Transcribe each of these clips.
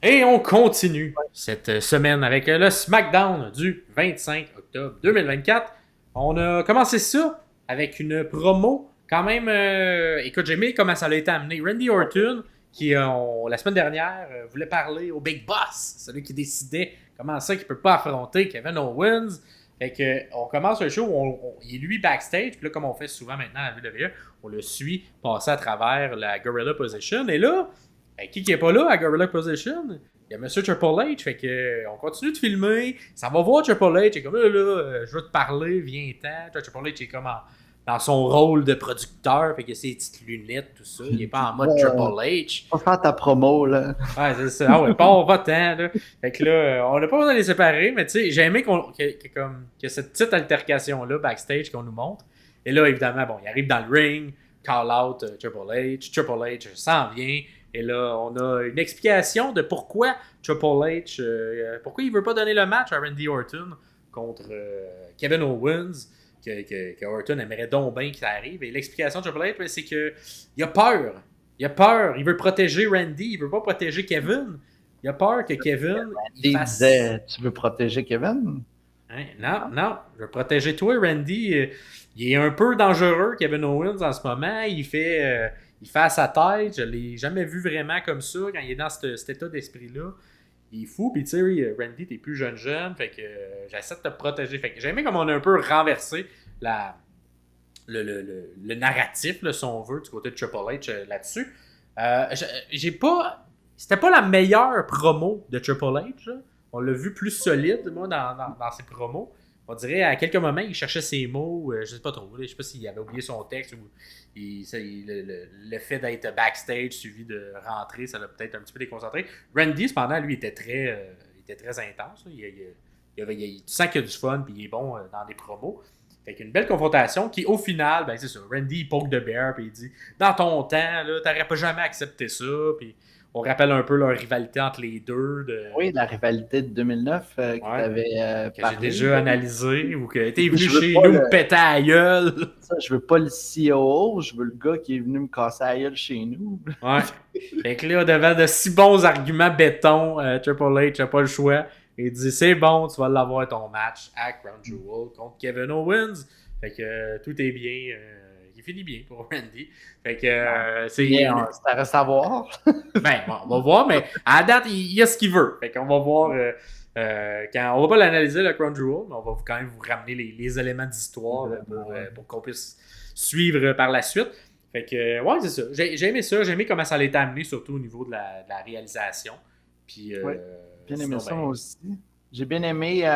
Et on continue cette semaine avec le SmackDown du 25 octobre 2024. On a commencé ça avec une promo quand même... écoute, j'ai aimé comment ça a été amené. Randy Orton, qui la semaine dernière voulait parler au Big Boss, celui qui décidait comment ça qu'il ne peut pas affronter Kevin Owens. Fait que, on commence le show, il est lui backstage, puis là, comme on fait souvent maintenant à la WWE, on le suit passer à travers la Gorilla Position. Et là, qui est pas là à Gorilla Position? Il y a Monsieur Triple H, fait que on continue de filmer, ça va voir Triple H, il est comme je veux te parler, viens-t'en. Triple H est comme dans son rôle de producteur, fait qu'il a ses petites lunettes, tout ça, il est pas en mode Triple H. On va faire ta promo, là. Ouais, c'est ça, ah ouais, pas on va-t'en, là. Fait que là, on n'a pas besoin de les séparer, mais tu sais, j'ai aimé qu'il y a cette petite altercation-là, backstage, qu'on nous montre. Et là, évidemment, bon, il arrive dans le ring, call out Triple H s'en vient. Et là, on a une explication de pourquoi Triple H, pourquoi il veut pas donner le match à Randy Orton contre Kevin Owens, que Orton aimerait donc bien qu'il arrive. Et l'explication de Triple H, c'est que il a peur. Il a peur. Il veut protéger Randy. Il veut pas protéger Kevin. Il a peur que Kevin... Il disait, tu veux protéger Kevin? Hein? Non. Je veux protéger toi, Randy. Il est un peu dangereux, Kevin Owens, en ce moment. Il fait à sa tête. Je ne l'ai jamais vu vraiment comme ça quand il est dans cet état d'esprit-là. Il est fou. Puis tu sais, Randy, t'es plus jeune. Fait que j'essaie de te protéger. Fait que j'ai aimé comme on a un peu renversé le narratif, là, si on veut, du côté de Triple H là-dessus. C'était pas la meilleure promo de Triple H. Là. On l'a vu plus solide, moi, dans ses promos. On dirait, à quelques moments, il cherchait ses mots. Je sais pas trop. Je sais pas s'il avait oublié son texte ou le fait d'être backstage suivi de rentrer, ça l'a peut-être un petit peu déconcentré. Randy, cependant, lui, était très intense. Tu sens qu'il a du fun puis il est bon dans des promos. Fait qu'une belle confrontation qui, au final, ben c'est ça. Randy, il poke de bear puis il dit dans ton temps, là, t'aurais pas jamais accepté ça. Puis on rappelle un peu leur rivalité entre les deux. Oui, la rivalité de 2009 que tu avais que j'ai déjà analysé ou que t'es venu chez nous péter à la gueule. Ça, je veux pas le CEO, je veux le gars qui est venu me casser la gueule chez nous. Ouais. Fait que là, devant de si bons arguments béton, Triple H n'a pas le choix. Il dit c'est bon, tu vas l'avoir ton match à Crown Jewel contre Kevin Owens. Fait que tout est bien. Il finit bien pour Randy. Fait que c'est. Ça reste à voir. Ben, bon, on va voir, mais à la date, il y a ce qu'il veut. Fait qu'on va voir. On va pas l'analyser, le Crown Jewel, mais on va quand même vous ramener les éléments d'histoire pour qu'on puisse suivre par la suite. Fait que, ouais, c'est ça. J'ai aimé ça. J'ai aimé comment ça allait amené, surtout au niveau de la réalisation. Puis. Bien aimé ça aussi. J'ai bien aimé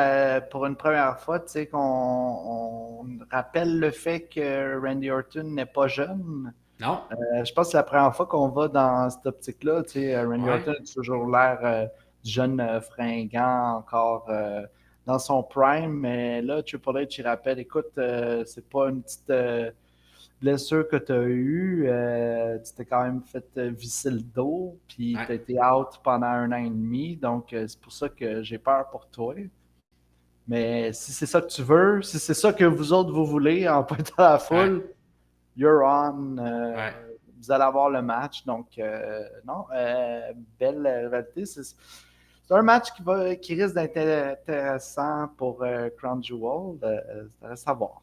pour une première fois, tu sais, qu'on rappelle le fait que Randy Orton n'est pas jeune. Non. Je pense que c'est la première fois qu'on va dans cette optique-là. Tu sais, Randy Orton a toujours l'air jeune, fringant, encore dans son prime. Mais là, Triple H, il rappelle, écoute, c'est pas une petite blessure que tu as eue. Tu t'es quand même fait visser le dos, puis tu as été out pendant 1 an et demi. Donc, c'est pour ça que j'ai peur pour toi. Mais si c'est ça que tu veux, si c'est ça que vous autres vous voulez en pointant à la foule, you're on. Vous allez avoir le match. Donc, non, belle réalité. C'est un match qui risque d'être intéressant pour Crown Jewel. Ça reste à voir.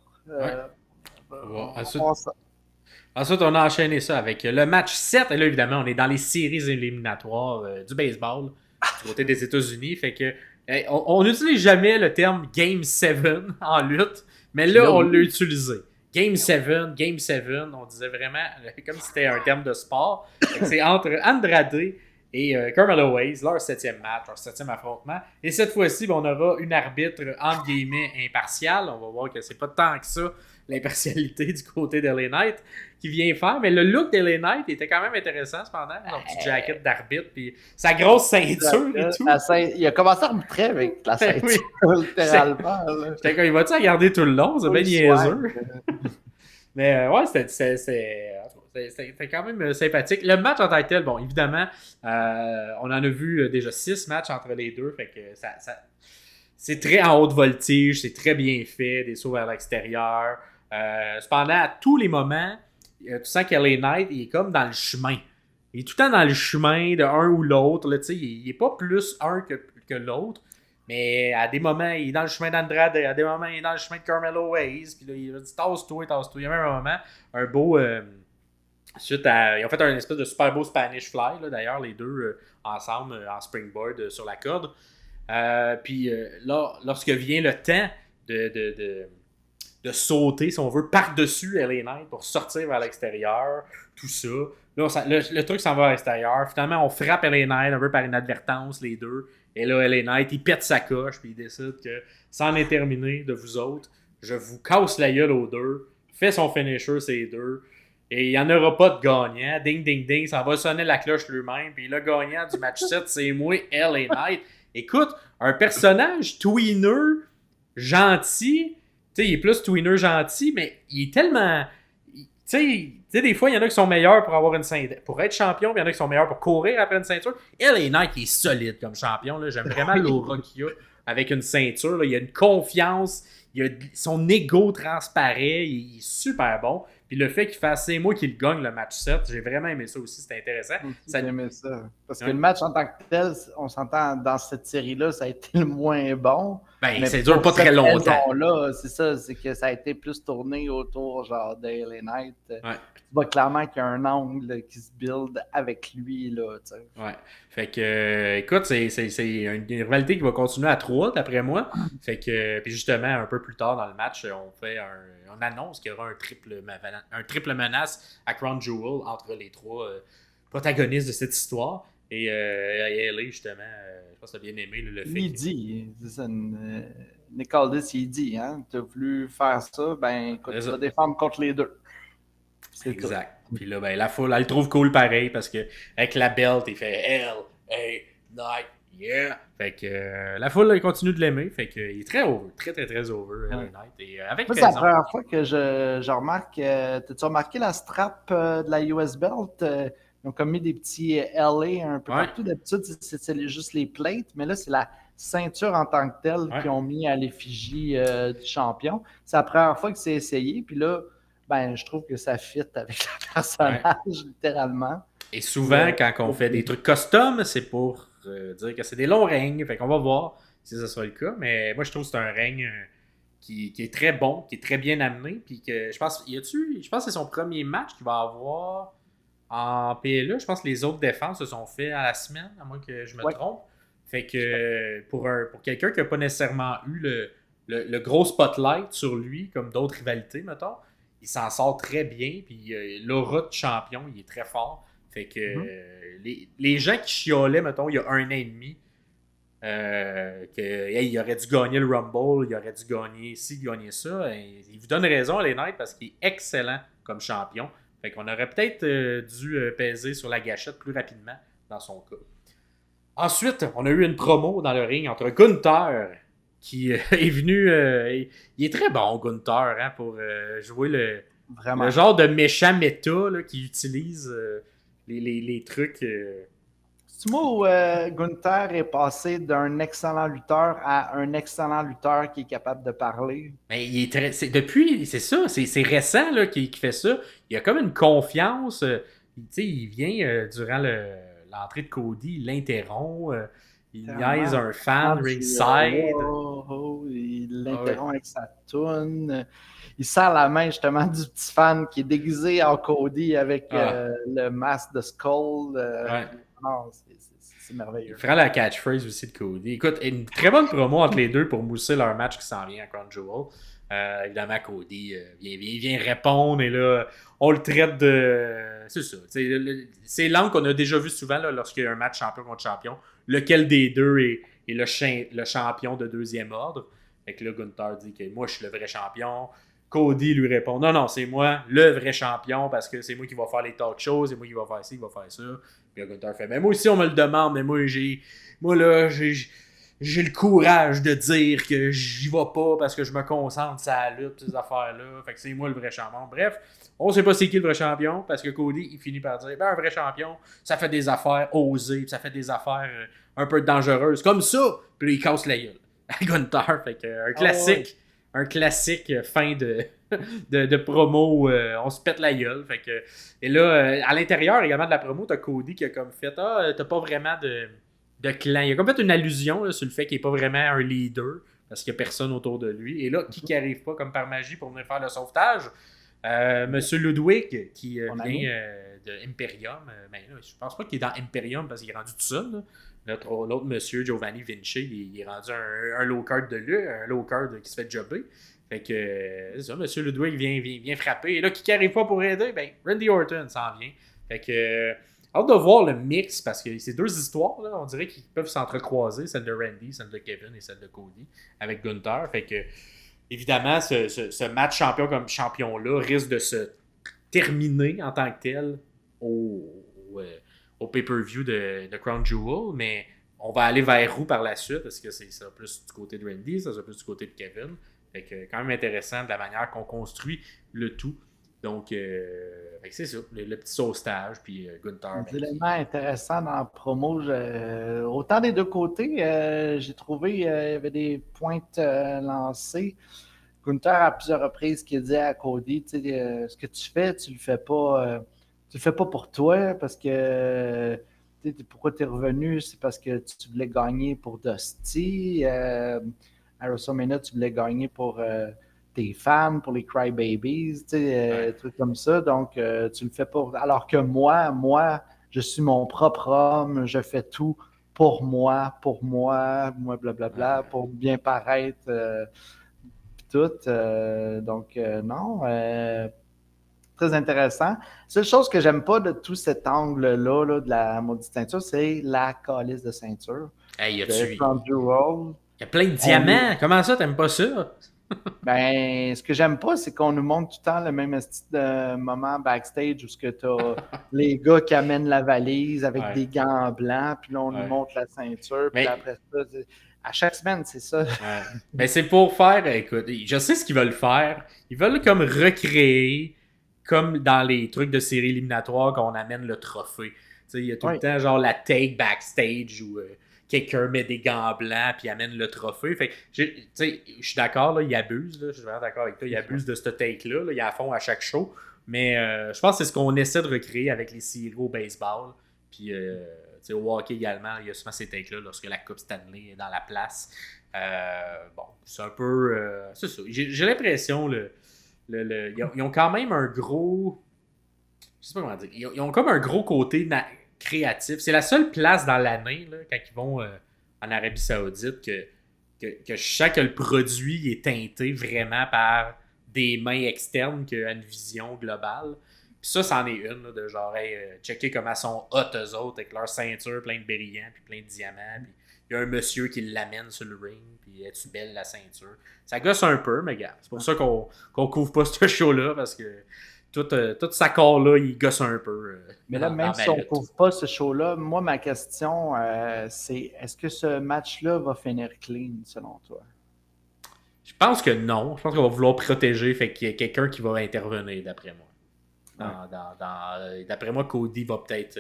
Ensuite, on a enchaîné ça avec le match 7. Et là, évidemment, on est dans les séries éliminatoires du baseball du côté des États-Unis. Fait que on n'utilise jamais le terme Game 7 en lutte, mais là, on l'a utilisé. Game 7, on disait vraiment comme si c'était un terme de sport. C'est entre Andrade et Carmelo Hayes, leur 7e match, leur 7e affrontement. Et cette fois-ci, on aura une arbitre, entre guillemets, impartiale. On va voir que c'est pas tant que ça, l'impartialité du côté d'LA Knight qui vient faire. Mais le look d'LA Knight était quand même intéressant, cependant. Son petit jacket d'arbitre, puis sa grosse ceinture et tout. Il a commencé à arbitrer avec la ceinture, littéralement. J'étais comme, il va-tu la garder tout le long? C'est bien niaiseux. Mais ouais, c'était quand même sympathique. Le match en tant que tel, bon, évidemment, on en a vu déjà 6 matchs entre les deux. Fait que c'est très en haute voltige, c'est très bien fait, des sauts vers l'extérieur. Cependant, à tous les moments, tu sens que LA Knight il est comme dans le chemin. il est tout le temps dans le chemin de un ou l'autre. Là, il n'est pas plus un que l'autre. Mais à des moments, il est dans le chemin d'Andrade, à des moments, il est dans le chemin de Carmelo Hayes. Puis là, il a dit tasse-toi. Il y a même un moment, un beau. Suite à, ils ont fait un espèce de super beau Spanish Fly, là, d'ailleurs, les deux ensemble en springboard sur la corde. Puis là, lorsque vient le temps de sauter, si on veut, par-dessus LA Knight pour sortir vers l'extérieur, tout ça. Là, le truc s'en va à l'extérieur. Finalement, on frappe LA Knight un peu par inadvertance, les deux. Et là, LA Knight, il pète sa coche, puis il décide que c'en est terminé de vous autres. Je vous casse la gueule aux deux. Fait son finisher, ces deux. Et il n'y en aura pas de gagnant. Ding, ding, ding. Ça va sonner la cloche lui-même. Puis le gagnant du match 7, c'est moi, LA Knight. Écoute, un personnage tweener, gentil. Tu sais, il est plus tweener gentil, mais il est tellement... Tu sais, des fois, il y en a qui sont meilleurs pour avoir une ceinture, pour être champion, puis il y en a qui sont meilleurs pour courir après une ceinture. LA Knight, il est solide comme champion. Là. J'aime vraiment l'aura qu'il a avec une ceinture. Là. Il a une confiance, son ego transparaît, il est super bon. Puis le fait qu'il fasse c'est moi qui le gagne le match 7, j'ai vraiment aimé ça aussi, c'était intéressant. J'ai aimé ça. Parce que le match en tant que tel, on s'entend dans cette série-là, ça a été le moins bon. Ben, ça dure pas très longtemps. Là, c'est ça, c'est que ça a été plus tourné autour genre d'LA Knight. Ouais. Tu vois clairement qu'il y a un angle qui se build avec lui, là, tu sais. Ouais. Fait que, écoute, c'est une rivalité qui va continuer à 3, d'après moi. Fait que, puis justement, un peu plus tard dans le match, on annonce qu'il y aura un triple menace à Crown Jewel entre les trois protagonistes de cette histoire. Et LA, justement, je pense que tu as bien aimé le fait. Il dit, c'est ça, Nick Aldis, il dit, hein, tu as voulu faire ça, ben écoute, tu vas défendre contre les deux. C'est exact. Tout. Puis là, ben, la foule, elle le trouve cool pareil parce que avec la belt, il fait LA Knight, yeah! Fait que la foule, elle continue de l'aimer. Fait que il est très over, très, très, très over, LA Knight. Et avec moi, c'est la première fois que je remarque, t'as-tu remarqué la strap de la US Belt? Ils ont comme mis des petits LA un peu partout. D'habitude, c'est juste les plates, mais là, c'est la ceinture en tant que telle qu'ils ont mis à l'effigie du champion. C'est la première fois que c'est essayé. Puis là, ben, je trouve que ça fit avec le personnage, littéralement. Et souvent, quand on fait des trucs custom, c'est pour dire que c'est des longs règnes. Fait qu'on va voir si ça sera le cas. Mais moi, je trouve que c'est un règne qui est très bon, qui est très bien amené. Puis que je pense que c'est son premier match qu'il va avoir en PLE. Je pense que les autres défenses se sont fait à la semaine, à moins que je me trompe. Fait que pour quelqu'un qui n'a pas nécessairement eu le gros spotlight sur lui, comme d'autres rivalités, mettons, il s'en sort très bien. Puis l'aura de champion, il est très fort. Fait que les gens qui chiolaient, mettons, il y a 1 an et demi, il aurait dû gagner le Rumble, il aurait dû gagner ci, gagner ça. Il vous donne raison, LA Knight, parce qu'il est excellent comme champion. Fait qu'on aurait peut-être dû peser sur la gâchette plus rapidement dans son cas. Ensuite, on a eu une promo dans le ring entre Gunther, qui est venu... il est très bon, Gunther, hein, pour jouer le genre de méchant méta là, qui utilise les trucs... C'est moi où Gunther est passé d'un excellent lutteur à un excellent lutteur qui est capable de parler. Mais il est depuis, c'est ça, c'est récent là, qu'il fait ça. Il a comme une confiance. Il vient durant l'entrée de Cody, il l'interrompt. Il niaise un fan ringside. Il l'interrompt avec sa toune. Il serre la main justement du petit fan qui est déguisé en Cody avec le masque de Skull. Non, c'est merveilleux. Il fera la catchphrase aussi de Cody. Écoute, une très bonne promo entre les deux pour mousser leur match qui s'en vient à Crown Jewel. Évidemment, Cody vient répondre et là, on le traite de... C'est ça. C'est l'angle qu'on a déjà vu souvent là, lorsqu'il y a un match champion contre champion. Lequel des deux est le champion de deuxième ordre. Fait que là, Gunther dit que moi, je suis le vrai champion. Cody lui répond non, c'est moi le vrai champion parce que c'est moi qui va faire les talk shows, c'est moi qui va faire ci, qui va faire ça. Puis Gunther fait mais moi aussi on me le demande, mais moi j'ai le courage de dire que j'y vais pas parce que je me concentre sur la lutte, ces affaires-là. Fait que c'est moi le vrai champion. Bref, on sait pas c'est qui le vrai champion parce que Cody il finit par dire un vrai champion, ça fait des affaires osées, ça fait des affaires un peu dangereuses comme ça. Puis là, il casse la gueule à Gunther. Fait que un classique fin de de promo où on se pète la gueule. Fait que, et là, à l'intérieur également de la promo, t'as Cody qui a comme fait t'as pas vraiment de clan. Il a comme fait une allusion là, sur le fait qu'il n'est pas vraiment un leader parce qu'il n'y a personne autour de lui. Et là, qui arrive pas comme par magie pour venir faire le sauvetage? Monsieur Ludwig qui vient de Imperium. Ben, là, je pense pas qu'il est dans Imperium parce qu'il est rendu tout seul. Là. L'autre monsieur, Giovanni Vinci, il est rendu un low card de lui, un low card qui se fait jobber. Fait que, c'est ça, monsieur Ludwig vient frapper. Et là, qui n'arrive pas pour aider? Ben, Randy Orton s'en vient. Fait que, hâte de voir le mix parce que c'est deux histoires, là, on dirait qu'ils peuvent s'entrecroiser, celle de Randy, celle de Kevin et celle de Cody, avec Gunther. Fait que, évidemment, ce match champion comme champion-là risque de se terminer en tant que tel au pay-per-view de Crown Jewel, mais on va aller vers où par la suite? Est-ce que c'est ça plus du côté de Randy, ça plus du côté de Kevin? Fait que quand même intéressant de la manière qu'on construit le tout. Donc, c'est ça, le petit sauvetage, puis Gunther. Des éléments intéressants dans la promo. Autant des deux côtés, j'ai trouvé il y avait des pointes lancées. Gunther, à plusieurs reprises, qui dit à Cody, ce que tu fais, tu le fais pas pour toi, parce que pourquoi tu es revenu, c'est parce que tu voulais gagner pour Dusty. À WrestleMania, tu voulais gagner pour tes fans, pour les Crybabies, trucs comme ça. Donc, tu le fais pas. Alors que moi, je suis mon propre homme, je fais tout pour moi, blablabla, pour bien paraître. Tout. Donc, non. Très intéressant. Seule chose que j'aime pas de tout cet angle-là de la maudite ceinture, c'est la calice de ceinture. Hey, y a plein de diamants. Comment ça, t'aimes pas ça? Ben, ce que j'aime pas, c'est qu'on nous montre tout le temps le même style de moment backstage où tu as les gars qui amènent la valise avec des gants blancs, puis là, on nous montre la ceinture, puis après ça, à chaque semaine, c'est ça. Ben, c'est pour faire, écoute, je sais ce qu'ils veulent faire. Ils veulent comme recréer, comme dans les trucs de série éliminatoire, qu'on amène le trophée. Il y a tout le temps genre la take backstage où quelqu'un met des gants blancs puis amène le trophée. Fait je suis d'accord, là, il abuse. Là, je suis vraiment d'accord avec toi. Il abuse de ce take-là. Là, il est à fond à chaque show. Mais je pense que c'est ce qu'on essaie de recréer avec les séries au baseball. Puis au hockey également, il y a souvent ces takes-là lorsque la Coupe Stanley est dans la place. Bon, c'est un peu... c'est ça. J'ai l'impression, ils ont quand même un gros... Je sais pas comment dire. Ils ont comme un gros côté créatif. C'est la seule place dans l'année, là, quand ils vont en Arabie Saoudite, que je sens que le produit est teinté vraiment par des mains externes qu'à une vision globale. Puis ça, c'en est une, là, de genre, checker comment elles sont hot eux autres, avec leur ceinture plein de brillants, puis plein de diamants. Puis il y a un monsieur qui l'amène sur le ring, puis es-tu belle la ceinture? Ça gosse un peu, mais gars, c'est pour ça qu'on couvre pas ce show-là, parce que tout sa corps-là, il gosse un peu. Mais là, même si on ne couvre pas ce show-là, moi, ma question, c'est est-ce que ce match-là va finir clean, selon toi? Je pense que non. Je pense qu'on va vouloir protéger, fait qu'il y a quelqu'un qui va intervenir, d'après moi. D'après moi, Cody va peut-être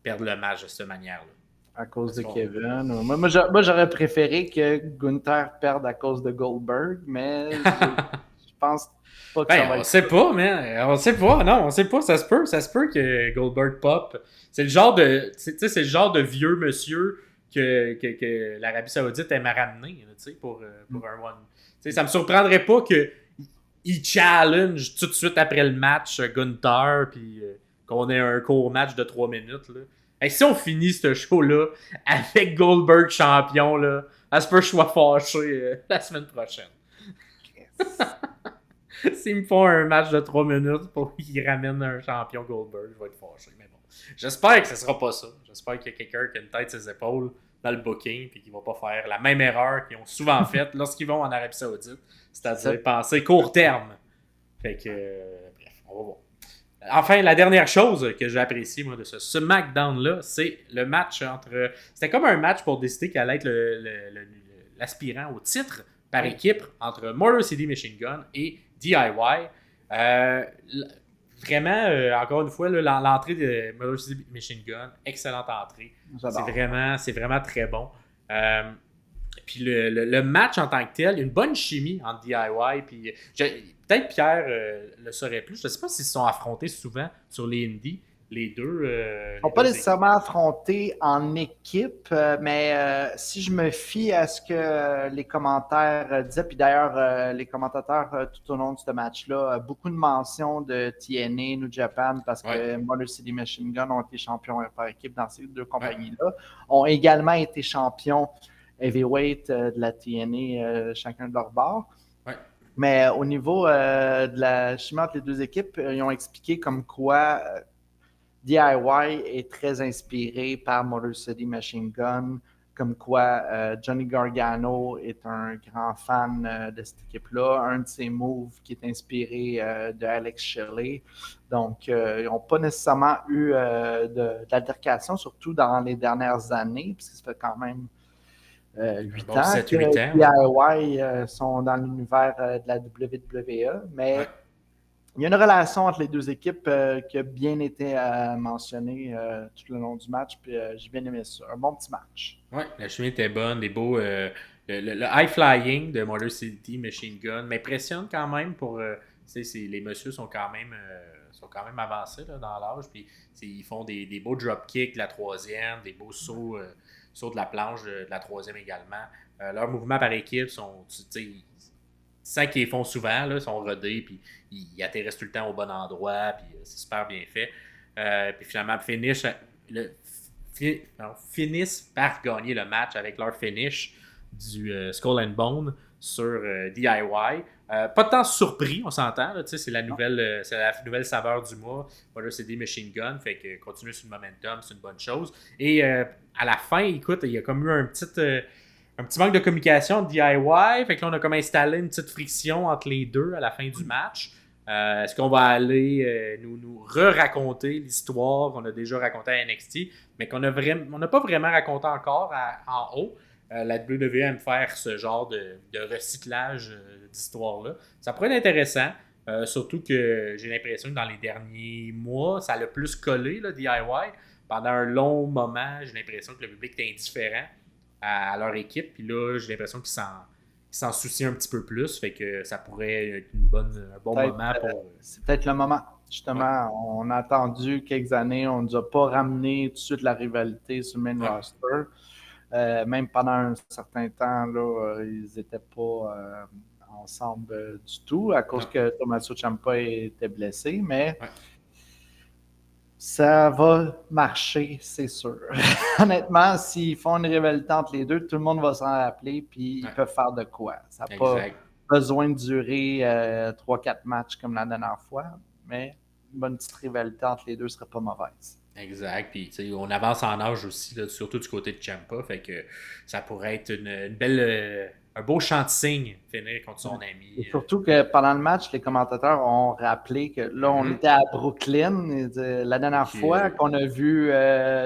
perdre le match de cette manière-là. À cause de Kevin. Moi, j'aurais préféré que Gunther perde à cause de Goldberg, mais je pense pas que ça va être... On sait pas, mais on sait pas. Non, on sait pas. Ça se peut que Goldberg pop. C'est le genre de vieux monsieur que l'Arabie Saoudite aime à ramener, pour un one. T'sais, ça me surprendrait pas qu'il challenge tout de suite après le match Gunther, puis qu'on ait un court match de 3 minutes. Là. Et si on finit ce show-là avec Goldberg champion, là, ça se peut que je sois fâché la semaine prochaine. S'ils me font un match de 3 minutes pour qu'ils ramènent un champion Goldberg, je vais être fâché. Mais bon, j'espère que ce sera pas ça. J'espère qu'il y a quelqu'un qui a une tête sur ses épaules dans le booking et qui va pas faire la même erreur qu'ils ont souvent faite lorsqu'ils vont en Arabie Saoudite, c'est-à-dire penser court terme. Fait que, bref, on va voir. Enfin, la dernière chose que j'ai appréciée, moi, de ce SmackDown-là, c'est le match entre... C'était comme un match pour décider quel allait être l'aspirant au titre par équipe entre Motor City Machine Gun et DIY. Vraiment, encore une fois, l'entrée de Motor City Machine Gun, excellente entrée. C'est vraiment très bon. Puis le match en tant que tel, il y a une bonne chimie entre DIY. Puis peut-être Pierre le saurait plus. Je ne sais pas s'ils se sont affrontés souvent sur les Indies, les deux. Ils ne sont pas nécessairement affrontés en équipe, mais si je me fie à ce que les commentaires disaient, puis d'ailleurs, les commentateurs tout au long de ce match-là, beaucoup de mentions de TNA, New Japan, parce que Motor City Machine Gun ont été champions par équipe dans ces deux compagnies-là, ont également été champions heavyweight de la TNA, chacun de leur bord. Mais au niveau de la chimie entre les deux équipes, ils ont expliqué comme quoi DIY est très inspiré par Motor City Machine Gun, comme quoi Johnny Gargano est un grand fan de cette équipe-là. Un de ses moves qui est inspiré de Alex Shelley. Donc, ils n'ont pas nécessairement eu d'altercation, surtout dans les dernières années, puisque ça fait quand même 8 ans 7, que 8 ans, DIY sont dans l'univers de la WWE, mais il y a une relation entre les deux équipes qui a bien été mentionnée tout le long du match, puis j'ai bien aimé ça. Un bon petit match. Oui, la chimie était bonne, des beaux... le high flying de Motor City Machine Gun m'impressionne quand même pour... les messieurs sont quand même avancés là, dans l'âge, puis ils font des beaux dropkicks de la troisième, des beaux sauts de la planche de la troisième également. Leurs mouvements par équipe sont... Tu sens qu'ils les font souvent, là, ils sont rodés, puis ils atterrissent tout le temps au bon endroit, puis c'est super bien fait. Puis finalement, finissent par gagner le match avec leur finish du Skull and Bone sur DIY. Pas de temps surpris, on s'entend. Là, c'est la nouvelle saveur du mois. Voilà, c'est des machine guns. Fait que continuer sur le momentum, c'est une bonne chose. Et à la fin, écoute, il y a comme eu un petit manque de communication de DIY. Fait que là, on a comme installé une petite friction entre les deux à la fin du match. Est-ce qu'on va aller nous re-raconter l'histoire qu'on a déjà racontée à NXT, mais qu'on n'a pas vraiment raconté encore en haut? La WWE aime faire ce genre de recyclage d'histoire-là. Ça pourrait être intéressant, surtout que j'ai l'impression que dans les derniers mois, ça a le plus collé, là, DIY. Pendant un long moment, j'ai l'impression que le public est indifférent à leur équipe. Puis là, j'ai l'impression qu'ils s'en soucient un petit peu plus. Fait que ça pourrait être un bon moment pour... C'est peut-être le moment. Justement, on a attendu quelques années. On ne nous a pas ramené tout de suite la rivalité sur le main roster. Même pendant un certain temps, là, ils n'étaient pas ensemble du tout à cause que Tommaso Ciampa était blessé. Mais ça va marcher, c'est sûr. Honnêtement, s'ils font une rivalité entre les deux, tout le monde va s'en rappeler puis ils peuvent faire de quoi. Ça n'a pas besoin de durer 3-4 matchs comme la dernière fois, mais une bonne petite rivalité entre les deux ne serait pas mauvaise. Exact. Puis, on avance en âge aussi, là, surtout du côté de Ciampa. Fait que ça pourrait être une belle, un beau chant de signe finir contre son ami. Et surtout que pendant le match, les commentateurs ont rappelé que là, on était à Brooklyn. La dernière fois qu'on a vu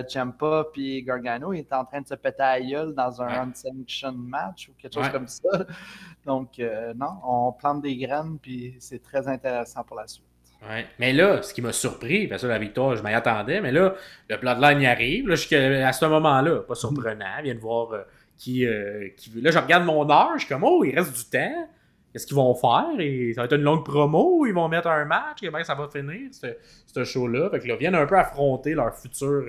Ciampa puis Gargano, il était en train de se péter à la gueule dans un unsanctioned match ou quelque chose comme ça. Donc, non, on plante des graines puis c'est très intéressant pour la suite. Ouais. Mais là, ce qui m'a surpris, parce que la victoire, je m'y attendais, mais là, le Bloodline y arrive. Là, à ce moment-là, pas surprenant, il vient de voir qui. Là, je regarde mon heure, je suis comme, oh, il reste du temps. Qu'est-ce qu'ils vont faire? Et ça va être une longue promo, ils vont mettre un match, et bien ça va finir, ce show-là. Fait que là, ils viennent un peu affronter leur futur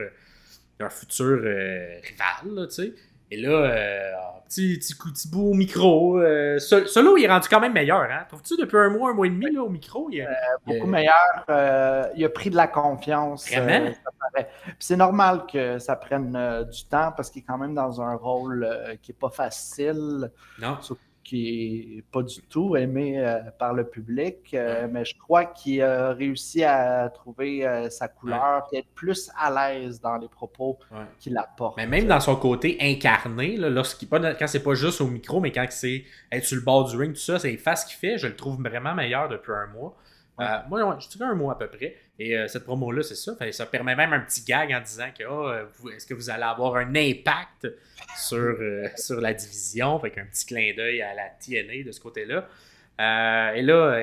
rival, là, tu sais. Et là, petit bout au micro. Solo, il est rendu quand même meilleur. Hein? Trouves-tu depuis un mois et demi là, au micro? Beaucoup meilleur. Il a pris de la confiance. Vraiment? C'est normal que ça prenne du temps parce qu'il est quand même dans un rôle qui n'est pas facile. Non. Qui n'est pas du tout aimé par le public, mais je crois qu'il a réussi à trouver sa couleur et être plus à l'aise dans les propos qu'il apporte. Mais même dans son côté incarné, là, quand c'est pas juste au micro, mais quand c'est être sur le bord du ring, tout ça, c'est les faces qu'il fait, je le trouve vraiment meilleur depuis un mois. Moi, je dirais un mois à peu près. Et cette promo-là, c'est ça. Ça permet même un petit gag en disant que est-ce que vous allez avoir un impact sur la division? Fait qu'un petit clin d'œil à la TNA de ce côté-là. Et là,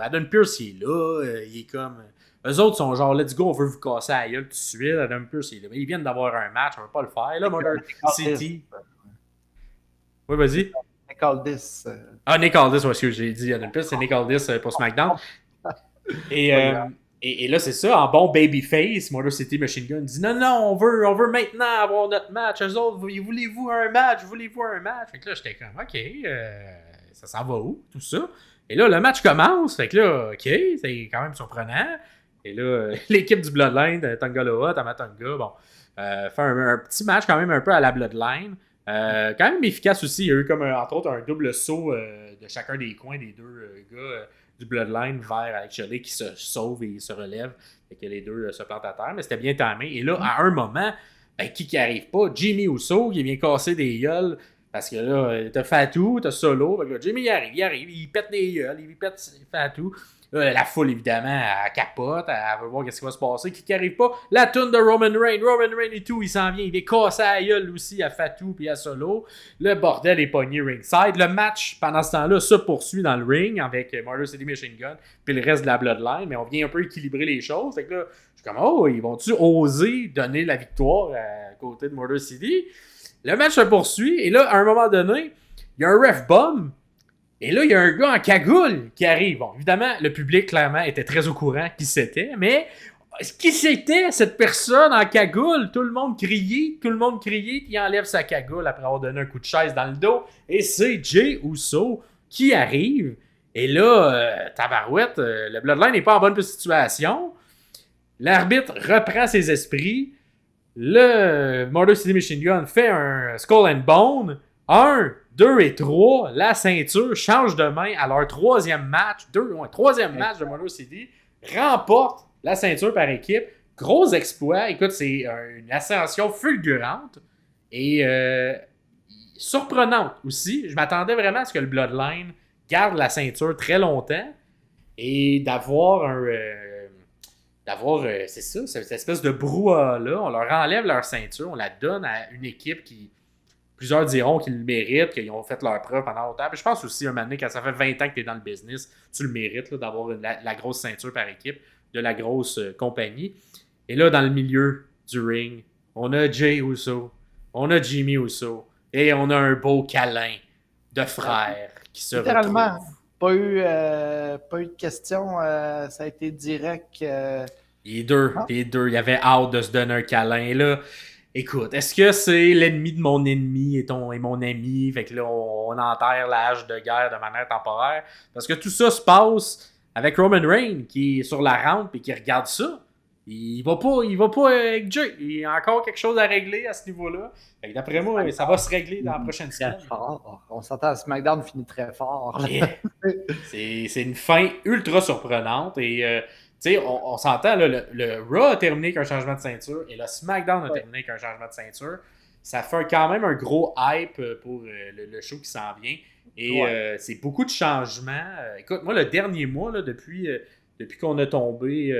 Adam Pearce, il est là. Il est comme. Eux autres sont genre, let's go, on veut vous casser la gueule tout de suite. Adam Pearce, il est là. Mais ils viennent d'avoir un match, on ne veut pas le faire. Là, Motor City. Oui, vas-y. Nick Aldis. Ah, Nick Aldis, ouais, ce que j'ai dit. En plus, c'est Nick Aldis pour SmackDown. Et, Pas euh, grave. et là, c'est ça, en bon babyface, Motor City Machine Gun dit non, non, on veut maintenant avoir notre match. Eux autres, voulez-vous un match? Voulez-vous un match? Fait que là, j'étais comme, OK, ça s'en va où, tout ça? Et là, le match commence. Fait que là, OK, c'est quand même surprenant. Et là, l'équipe du Bloodline, Tangaloa, Tamatonga, bon, fait un petit match quand même un peu à la Bloodline. Quand même efficace aussi. Il y a eu comme, entre autres, un double saut de chacun des coins des deux gars du Bloodline vers Alex Shelley qui se sauve et se relève. Fait que les deux se plantent à terre. Mais c'était bien timé. Et là, à un moment, ben, qui arrive pas? Jimmy Uso qui vient casser des gueules. Parce que là, t'as Fatou, t'as Solo. Fait que là, Jimmy il pète des gueules, il pète Fatou. Là, la foule, évidemment, elle capote, elle veut voir ce qui va se passer. Qui arrive pas? La toune de Roman Reigns et tout, il s'en vient. Il est cassé à la gueule aussi à Fatou puis à Solo. Le bordel est pogné ringside. Le match, pendant ce temps-là, se poursuit dans le ring avec Motor City Machine Gun puis le reste de la Bloodline. Mais on vient un peu équilibrer les choses. Fait que là, je suis comme, oh, ils vont-tu oser donner la victoire à côté de Motor City? Le match se poursuit. Et là, à un moment donné, il y a un ref bomb. Et là, il y a un gars en cagoule qui arrive. Bon, évidemment, le public, clairement, était très au courant qui c'était, mais qui c'était, cette personne en cagoule? Tout le monde criait, puis il enlève sa cagoule après avoir donné un coup de chaise dans le dos. Et c'est Jey Uso qui arrive. Et là, tabarouette, le Bloodline n'est pas en bonne situation. L'arbitre reprend ses esprits. Le Motor City Machine Gun fait un Skull and Bone. 1, 2 et 3, la ceinture change de main à leur troisième match. Troisième match de Motor City. Remporte la ceinture par équipe. Gros exploit. Écoute, c'est une ascension fulgurante et surprenante aussi. Je m'attendais vraiment à ce que le Bloodline garde la ceinture très longtemps et d'avoir c'est ça, cette espèce de brouhaha-là. On leur enlève leur ceinture, on la donne à une équipe qui, plusieurs diront qu'ils le méritent, qu'ils ont fait leur preuve pendant longtemps. Puis je pense aussi, un moment donné, quand ça fait 20 ans que tu es dans le business, tu le mérites là, d'avoir la grosse ceinture par équipe, de la grosse compagnie. Et là, dans le milieu du ring, on a Jey Uso, on a Jimmy Uso, et on a un beau câlin de frères qui se Littéralement, retrouvent. pas eu de questions. Ça a été direct. Les deux, il y avait hâte de se donner un câlin. Et là, écoute, est-ce que c'est l'ennemi de mon ennemi et mon ami? Fait que là, on enterre la hache de guerre de manière temporaire. Parce que tout ça se passe avec Roman Reigns qui est sur la rampe et qui regarde ça. Il va pas avec Jey. Il y a encore quelque chose à régler à ce niveau-là. Fait que d'après moi, ça va se régler dans la prochaine semaine. Très fort. On s'entend, SmackDown finit très fort. C'est une fin ultra surprenante et tu sais, on s'entend, là, le Raw a terminé avec un changement de ceinture et le SmackDown a terminé avec un changement de ceinture. Ça fait quand même un gros hype pour le show qui s'en vient. Et c'est beaucoup de changements. Écoute, moi, le dernier mois, là, depuis qu'on a tombé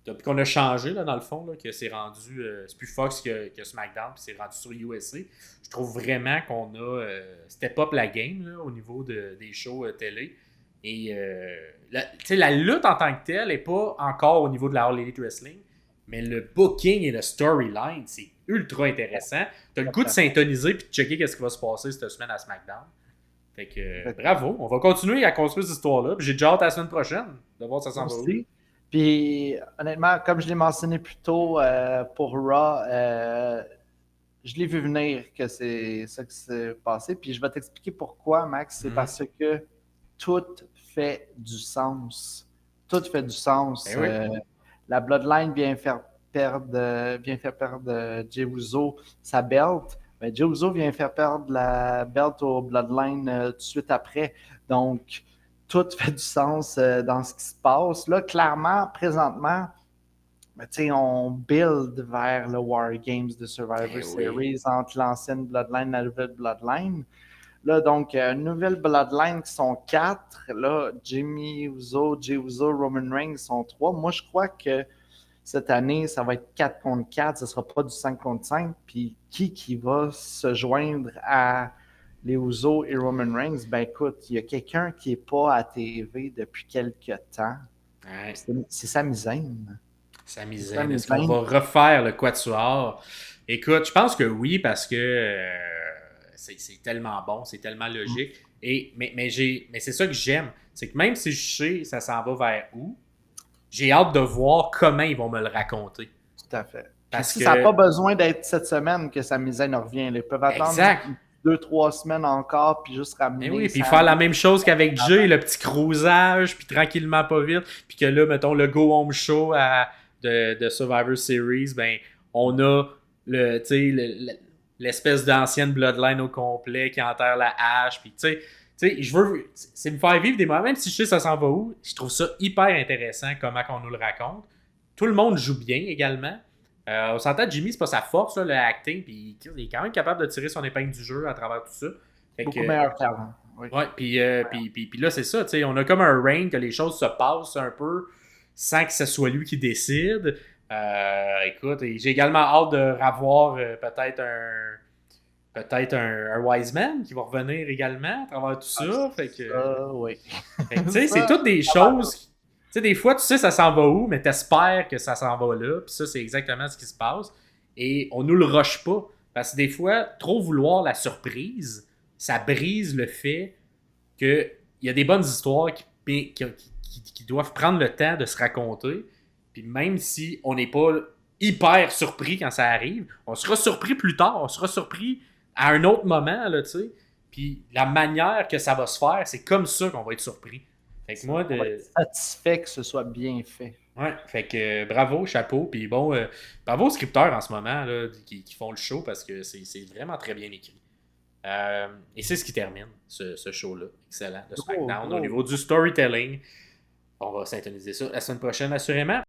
depuis qu'on a changé, là, dans le fond, là, que c'est rendu, c'est plus Fox que SmackDown, puis c'est rendu sur USA, je trouve vraiment qu'on a step up la game là, au niveau des shows télé. Et la lutte en tant que telle n'est pas encore au niveau de la All Elite Wrestling, mais le booking et le storyline, c'est ultra intéressant. Tu as le goût de s'intoniser et de checker ce qui va se passer cette semaine à SmackDown. Fait que bravo, on va continuer à construire cette histoire-là. J'ai déjà hâte à la semaine prochaine de voir ça s'en va où. Puis honnêtement, comme je l'ai mentionné plus tôt pour Raw, je l'ai vu venir que c'est ça qui s'est passé. Puis je vais t'expliquer pourquoi, Max. C'est parce que tout fait du sens. Tout fait du sens. La Bloodline vient faire perdre Jey Uso sa belt. Mais Jey Uso vient faire perdre la belt au Bloodline tout de suite après. Donc, tout fait du sens dans ce qui se passe. Là, clairement, présentement, on build vers le War Games de Survivor Series entre l'ancienne Bloodline et la nouvelle Bloodline. Là, donc, nouvelle Bloodline qui sont 4. Là, Jimmy Uso, Jey Uso, Roman Reigns sont 3. Moi, je crois que cette année, ça va être 4 contre 4. Ce ne sera pas du 5 contre 5. Puis, qui va se joindre à les Uso et Roman Reigns? Ben écoute, il y a quelqu'un qui n'est pas à TV depuis quelques temps. Ouais. C'est Sami Zayn. Sami Zayn. Est-ce qu'on va refaire le Quatuor? Écoute, je pense que oui, parce que c'est tellement bon, c'est tellement logique. Mais c'est ça que j'aime. C'est que même si je sais ça s'en va vers où, j'ai hâte de voir comment ils vont me le raconter. Tout à fait. Parce Puis que... ça n'a pas besoin d'être cette semaine que sa misaine revient. Ils peuvent attendre Exact. 2-3 semaines encore, puis juste ramener. Oui, puis faire la même chose qu'avec Jay, le petit cruisage, puis tranquillement, pas vite. Puis que là, mettons, le Go Home Show de Survivor Series, ben, on a l'espèce d'ancienne Bloodline au complet qui enterre la hache. Puis, tu sais, je veux. C'est me faire vivre des moments, même si je sais ça s'en va où, je trouve ça hyper intéressant comment on nous le raconte. Tout le monde joue bien également. On s'entend, Jimmy, c'est pas sa force, là, le acting, puis il est quand même capable de tirer son épingle du jeu à travers tout ça. Beaucoup meilleur qu'avant. Oui. Ouais, puis là, c'est ça, tu sais, on a comme un reign que les choses se passent un peu sans que ce soit lui qui décide. Écoute, j'ai également hâte de revoir peut-être un Wise Man qui va revenir également à travers tout ça. Fait que, oui. tu sais, c'est toutes des choses. Tu sais, des fois, tu sais ça s'en va où, mais t'espères que ça s'en va là. Puis ça, c'est exactement ce qui se passe. Et on nous le rush pas. Parce que des fois, trop vouloir la surprise, ça brise le fait qu'il y a des bonnes histoires qui doivent prendre le temps de se raconter. Puis même si on n'est pas hyper surpris quand ça arrive, on sera surpris plus tard. On sera surpris à un autre moment, là, tu sais. Puis la manière que ça va se faire, c'est comme ça qu'on va être surpris. Fait que moi, On va être satisfait que ce soit bien fait. Ouais, fait que bravo, chapeau. Puis bon, bravo aux scripteurs en ce moment là, qui font le show parce que c'est vraiment très bien écrit. Et c'est ce qui termine ce show-là. Excellent. De SmackDown au niveau du storytelling. On va synthétiser ça la semaine prochaine, assurément.